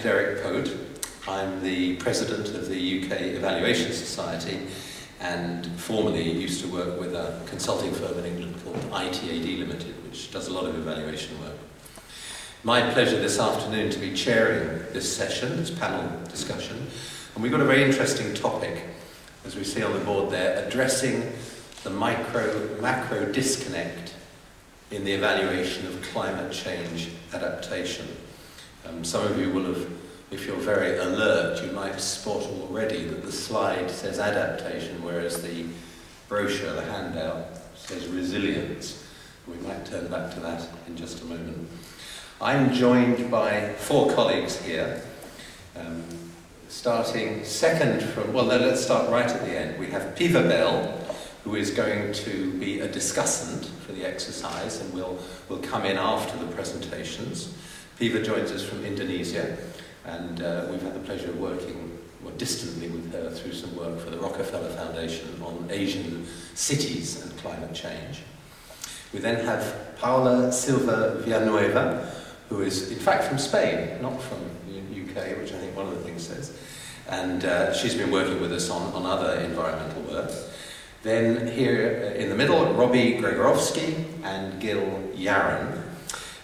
Derek Poate. I'm the president of the UK Evaluation Society and formerly used to work with a consulting firm in England called ITAD Limited, which does a lot of evaluation work. My pleasure this afternoon to be chairing this session, this panel discussion, and we've got a very interesting topic, as we see on the board there, addressing the micro-macro disconnect in the evaluation of climate change adaptation. Some of you will have, if you're very alert, you might spot already that the slide says adaptation, whereas the brochure, the handout, says resilience. We might turn back to that in just a moment. I'm joined by 4 colleagues here, starting second from, well, let's start right at the end. We have Piva Bell, who is going to be a discussant for the exercise and will come in after the presentations. Piva joins us from Indonesia, and we've had the pleasure of working more distantly with her through some work for the Rockefeller Foundation on Asian cities and climate change. We then have Paula Silva Villaneuva, who is in fact from Spain, not from the UK, which I think one of the things says, and she's been working with us on other environmental work. Then here in the middle, Robbie Gregorowski and Gil Yaron.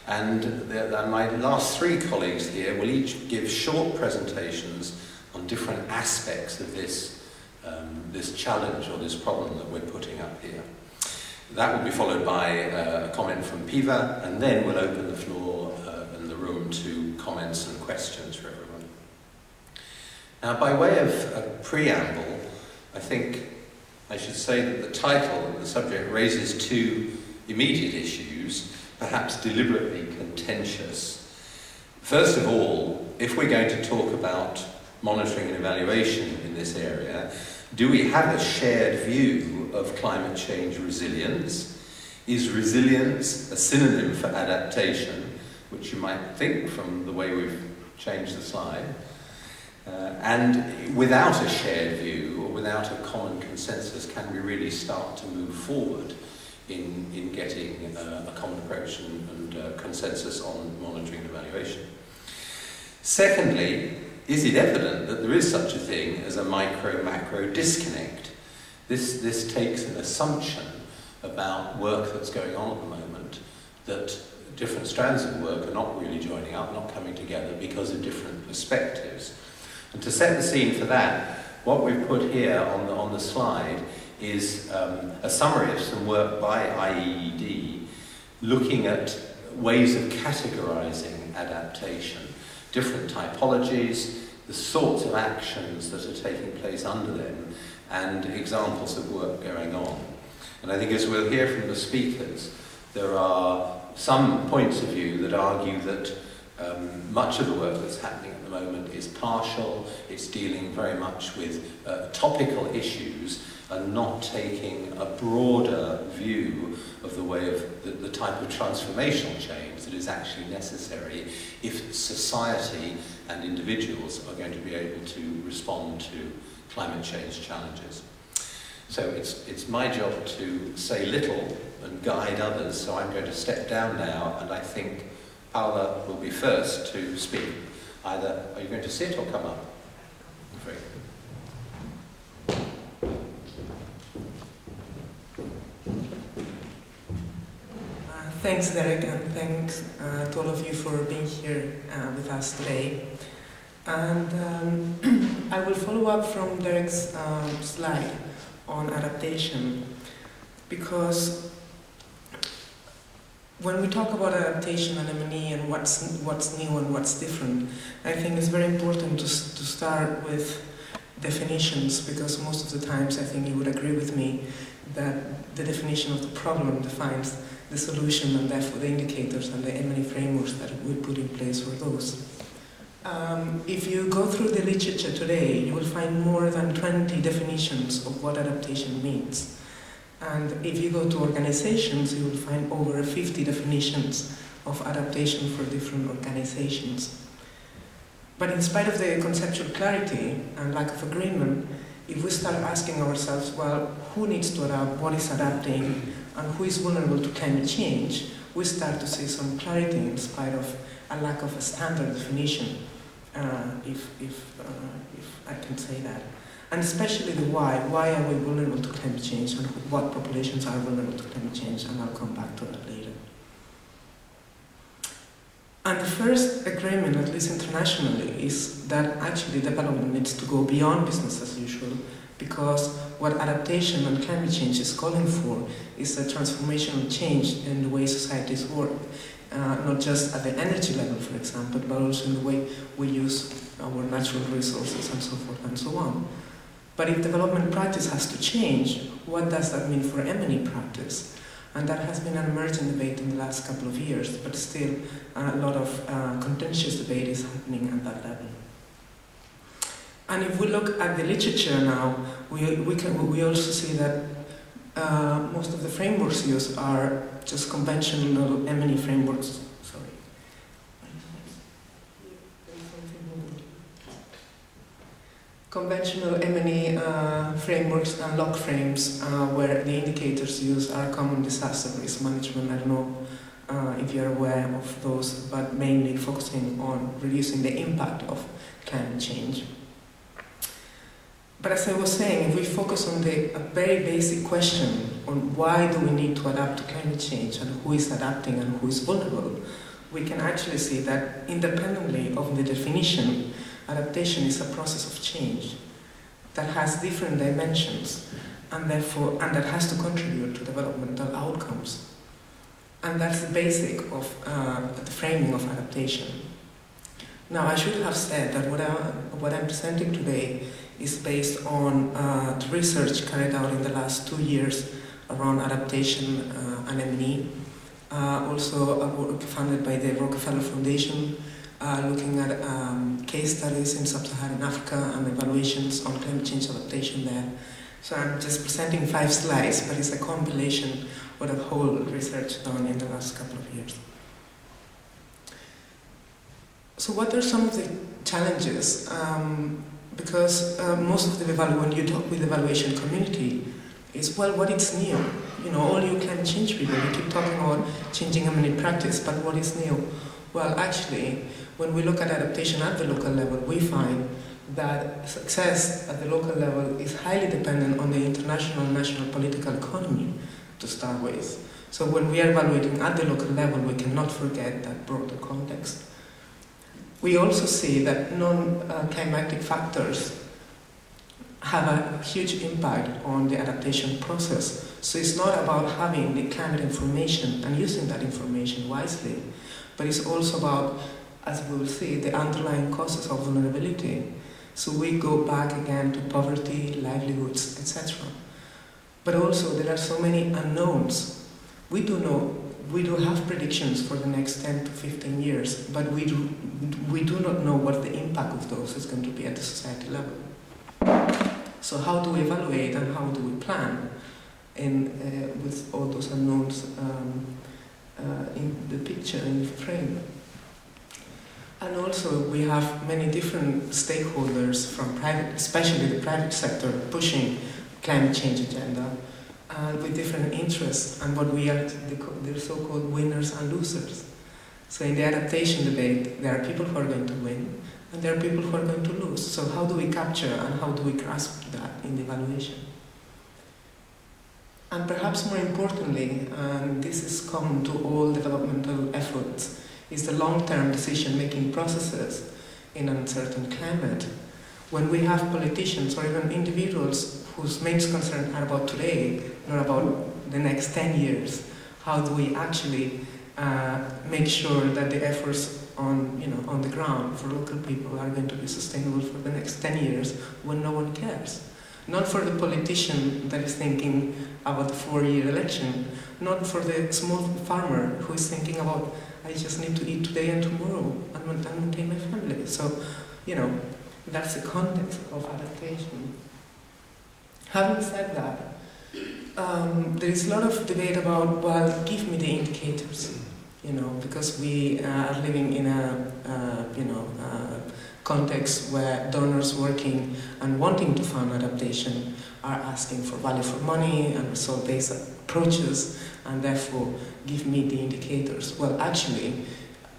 And my last 3 colleagues here will each give short presentations on different aspects of this, this challenge or this problem that we're putting up here. That will be followed by a comment from Piva, and then we'll open the floor and the room to comments and questions for everyone. Now, by way of a preamble, I think I should say that the title of the subject raises 2 immediate issues, perhaps deliberately contentious. First of all, if we're going to talk about monitoring and evaluation in this area, do we have a shared view of climate change resilience? Is resilience a synonym for adaptation, which you might think from the way we've changed the slide? And without a shared view, or without a common consensus, can we really start to move forward in getting a common approach and consensus on monitoring and evaluation? Secondly, is it evident that there is such a thing as a micro-macro disconnect? This takes an assumption about work that's going on at the moment, that different strands of work are not really joining up, not coming together because of different perspectives. And to set the scene for that, what we've put here on the slide is a summary of some work by IEED looking at ways of categorizing adaptation, different typologies, the sorts of actions that are taking place under them, and examples of work going on. And I think, as we'll hear from the speakers, there are some points of view that argue that much of the work that's happening at the moment is partial, it's dealing very much with topical issues and not taking a broader view of the way of the type of transformational change that is actually necessary if society and individuals are going to be able to respond to climate change challenges. So it's my job to say little and guide others, so I'm going to step down now, and I think Paula will be first to speak. Either, are you going to sit or come up? I'm afraid. Thanks, Derek, and thanks to all of you for being here with us today. And I will follow up from Derek's slide on adaptation, because when we talk about adaptation and M&E and what's new and what's different, I think it's very important to start with definitions, because most of the times I think you would agree with me that the definition of the problem defines the solution, and therefore the indicators and the M&E frameworks that we put in place for those. If you go through the literature today, you will find more than 20 definitions of what adaptation means. And if you go to organizations, you will find over 50 definitions of adaptation for different organizations. But in spite of the conceptual clarity and lack of agreement, if we start asking ourselves, well, who needs to adapt, what is adapting, and who is vulnerable to climate change, we start to see some clarity in spite of a lack of a standard definition if I can say that. And especially the why. Why are we vulnerable to climate change, and what populations are vulnerable to climate change, and I'll come back to that later. And the first agreement, at least internationally, is that actually development needs to go beyond business as usual, because what adaptation and climate change is calling for is a transformational change in the way societies work, not just at the energy level, for example, but also in the way we use our natural resources and so forth and so on. But if development practice has to change, what does that mean for M&E practice? And that has been an emerging debate in the last couple of years, but still a lot of contentious debate is happening at that level. And if we look at the literature now, we also see that most of the frameworks used are just conventional M&E frameworks. Sorry. Conventional M&E frameworks and log frames where the indicators used are common disaster risk management. I don't know if you're aware of those, but mainly focusing on reducing the impact of climate change. But as I was saying, if we focus on a very basic question on why do we need to adapt to climate change and who is adapting and who is vulnerable, we can actually see that independently of the definition, adaptation is a process of change that has different dimensions and that has to contribute to developmental outcomes. And that's the basic of the framing of adaptation. Now, I should have said that what I'm presenting today is based on the research carried out in the last 2 years around adaptation and M&E. Also a work funded by the Rockefeller Foundation, looking at case studies in sub-Saharan Africa and evaluations on climate change adaptation there. So I'm just presenting 5 slides, but it's a compilation of the whole research done in the last couple of years. So what are some of the challenges? Because most of the when you talk with the evaluation community, is, well, what is new? You know, all you climate change people, you keep talking about changing M&E practice, but what is new? Well, actually, when we look at adaptation at the local level, we find that success at the local level is highly dependent on the international and national political economy to start with. So when we are evaluating at the local level, we cannot forget that broader context. We also see that non-climatic factors have a huge impact on the adaptation process. So it's not about having the climate information and using that information wisely, but it's also about, as we will see, the underlying causes of vulnerability. So we go back again to poverty, livelihoods, etc. But also there are so many unknowns. We do have predictions for the next 10 to 15 years, but we do not know what the impact of those is going to be at the society level. So how do we evaluate and how do we plan with all those unknowns in the picture, in the frame? And also we have many different stakeholders from especially the private sector, pushing climate change agenda with different interests and what we are the so-called winners and losers. So in the adaptation debate, there are people who are going to win and there are people who are going to lose. So how do we capture and how do we grasp that in the evaluation? And perhaps more importantly, and this is common to all developmental efforts, is the long-term decision-making processes in an uncertain climate. When we have politicians or even individuals whose main concerns are about today, not about the next 10 years, how do we actually make sure that the efforts on the ground for local people are going to be sustainable for the next 10 years when no one cares? Not for the politician that is thinking about the 4-year election, not for the small farmer who is thinking about, I just need to eat today and tomorrow and maintain my family. So, that's the context of adaptation. Having said that, there is a lot of debate about, well, give me the indicators, because we are living in a context where donors working and wanting to fund adaptation are asking for value for money and result-based approaches, and therefore give me the indicators. Well, actually,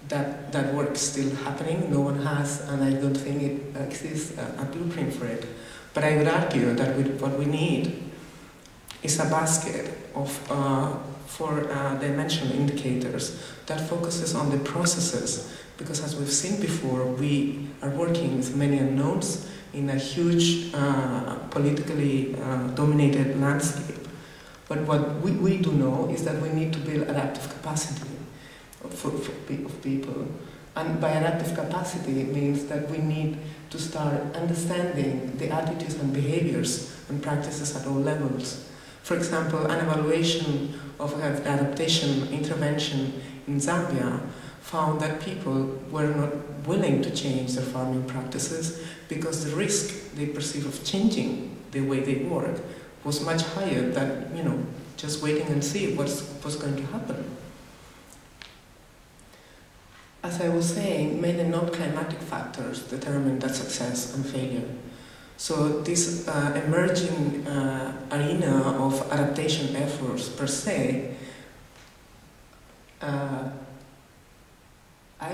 that work is still happening. No one has, and I don't think it exists a blueprint for it. But I would argue that what we need is a basket of dimensional indicators that focuses on the processes, because as we've seen before, we are working with many unknowns in a huge politically dominated landscape. But what we do know is that we need to build adaptive capacity of people. And by adaptive capacity, it means that we need to start understanding the attitudes and behaviors and practices at all levels. For example, an evaluation of adaptation intervention in Zambia found that people were not willing to change their farming practices because the risk they perceive of changing the way they work was much higher than, just waiting and see what's going to happen. As I was saying, many non-climatic factors determine that success and failure. So this emerging arena of adaptation efforts per se, I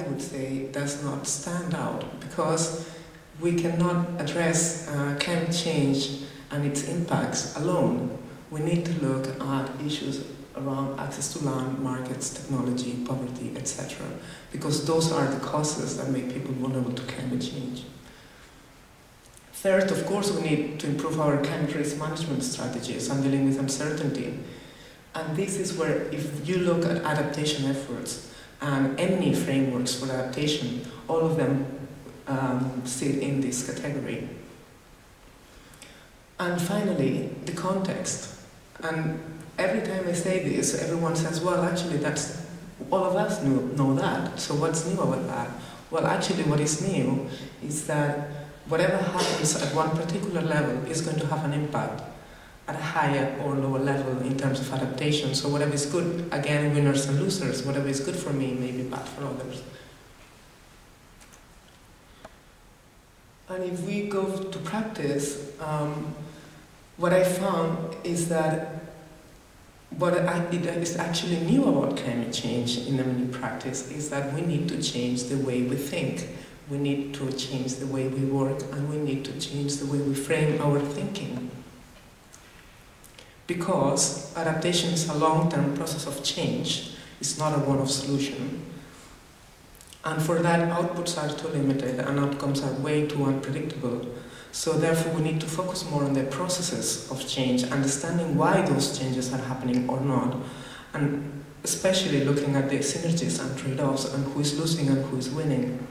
would say, does not stand out, because we cannot address climate change and its impacts alone. We need to look at issues around access to land, markets, technology, poverty, etc., because those are the causes that make people vulnerable to climate change. Third, of course, we need to improve our climate risk management strategies and dealing with uncertainty. And this is where, if you look at adaptation efforts and M&E frameworks for adaptation, all of them sit in this category. And finally, the context. And every time I say this, everyone says, well, actually, that's all of us know that, so what's new about that? Well, actually, what is new is that whatever happens at one particular level is going to have an impact at a higher or lower level in terms of adaptation. So whatever is good, again, winners and losers, whatever is good for me may be bad for others. And if we go to practice, what I found is that what is actually new about climate change in M&E practice is that we need to change the way we think. We need to change the way we work, and we need to change the way we frame our thinking. Because adaptation is a long-term process of change, it's not a one-off solution. And for that, outputs are too limited and outcomes are way too unpredictable. So therefore, we need to focus more on the processes of change, understanding why those changes are happening or not, and especially looking at the synergies and trade-offs and who is losing and who is winning.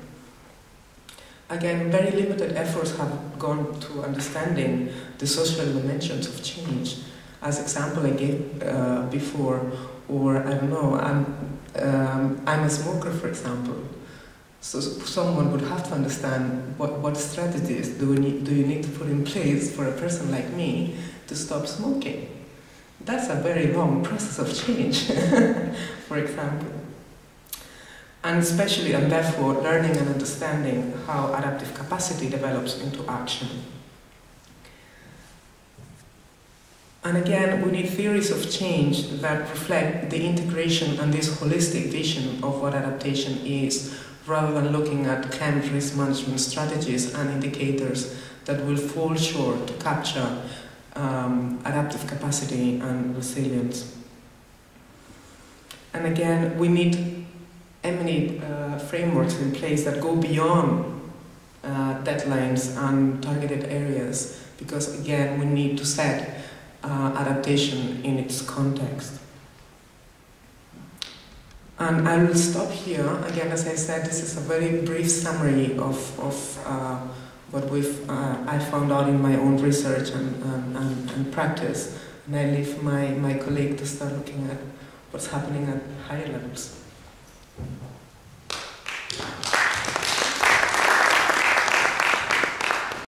Again, very limited efforts have gone to understanding the social dimensions of change. As example I gave before, or I don't know, I'm a smoker, for example. So someone would have to understand what strategies do you need to put in place for a person like me to stop smoking. That's a very long process of change, for example. And especially, and therefore, learning and understanding how adaptive capacity develops into action. And again, we need theories of change that reflect the integration and this holistic vision of what adaptation is, rather than looking at climate risk management strategies and indicators that will fall short to capture adaptive capacity and resilience. And again, we need M&E frameworks in place that go beyond deadlines and targeted areas, because again, we need to set adaptation in its context. And I will stop here. Again, as I said, this is a very brief summary of what I found out in my own research and practice. And I leave my colleague to start looking at what's happening at higher levels.